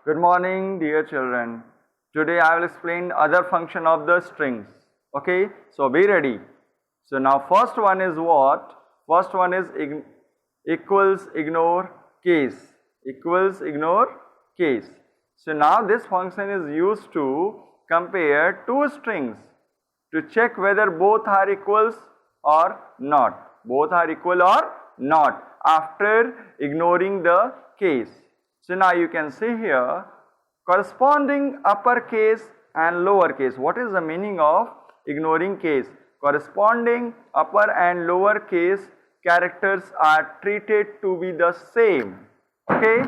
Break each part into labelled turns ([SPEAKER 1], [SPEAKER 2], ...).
[SPEAKER 1] Good morning, dear children. Today I will explain other function of the strings. Okay, so be ready. So now first one is what? First one is equals ignore case. Equals ignore case. So now this function is used to compare two strings to check whether both are equals or not. Both are equal or not after ignoring the case. So now you can see here corresponding uppercase and lowercase. What is the meaning of ignoring case? Corresponding upper and lower case characters are treated to be the same. Okay.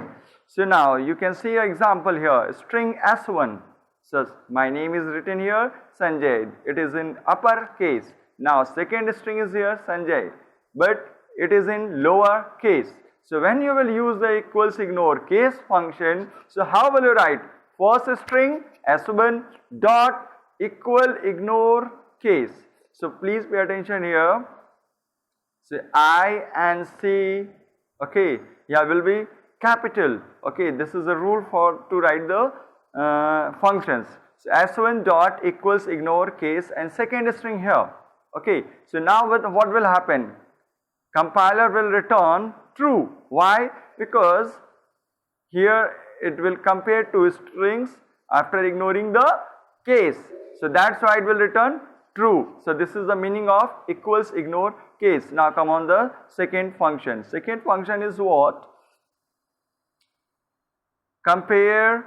[SPEAKER 1] So now you can see an example here. String S1. So my name is written here Sanjay. It is in upper case. Now second string is here Sanjay, but it is in lower case. So when you will use the equals ignore case function, so how will you write? First string S1 dot equal ignore case. So please pay attention here. So I and C, okay, yeah, will be capital. Okay, this is a rule for to write the functions. So S1 dot equals ignore case and second string here. Okay, so now what will happen? Compiler will return true. Why? Because here it will compare two strings after ignoring the case. So that's why it will return true. So this is the meaning of equals ignore case. Now come on the second function. Second function is what? Compare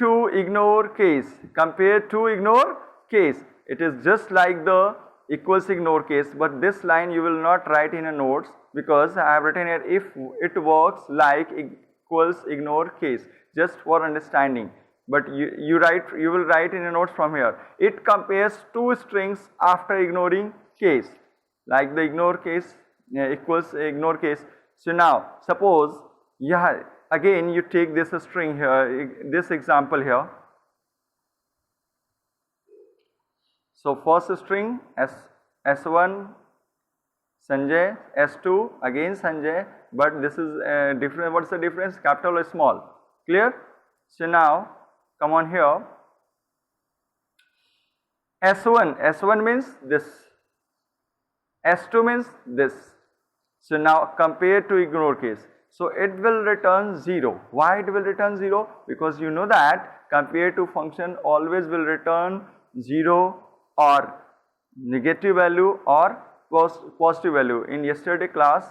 [SPEAKER 1] to ignore case. Compare to ignore case. It is just like the equals ignore case, but this line you will not write in a notes because I have written here if it works like equals ignore case, just for understanding. But you will write in a notes from here. It compares two strings after ignoring case, like the ignore case equals ignore case. So now suppose again you take this string here, this example here. So first string S1 Sanjay, S2 again Sanjay, but this is different. What's the difference? Capital or small? Clear? So now come on here. S1 means this, S2 means this. So now compare to ignore case. So it will return 0. Why it will return 0? Because you know that compare to function always will return 0 or negative value or positive value. In yesterday class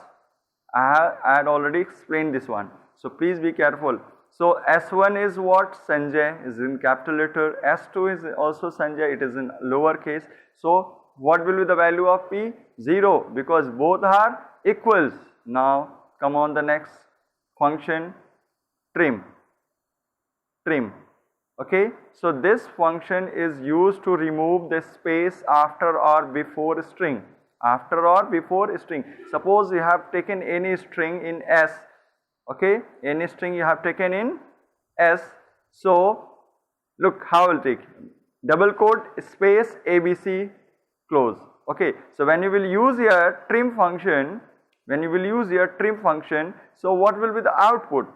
[SPEAKER 1] I had already explained this one. So please be careful. So S1 is what? Sanjay is in capital letter. S2 is also Sanjay, it is in lower case. So what will be the value of P? 0, because both are equals. Now come on the next function, trim. Okay, so this function is used to remove the space after or before string. After or before string. Suppose you have taken any string in S. Okay, any string you have taken in S. So look how I will take double quote space ABC close. Okay, so when you will use your trim function, so what will be the output?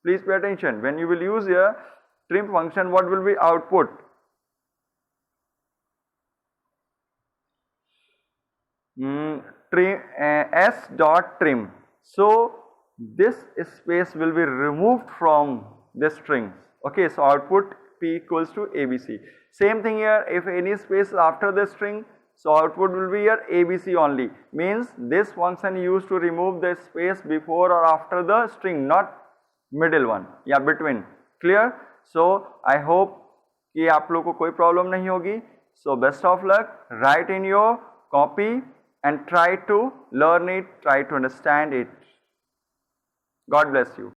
[SPEAKER 1] Please pay attention. When you will use your trim function, what will be output? S dot trim. So this space will be removed from this string. Okay, so output P equals to ABC. Same thing here, if any space after the string, so output will be here ABC only. Means this function used to remove the space before or after the string, not middle one, yeah, between. Clear? So I hope कि आप लोग को कोई problem नहीं होगी. So best of luck. Write in your copy and try to learn it, try to understand it. God bless you.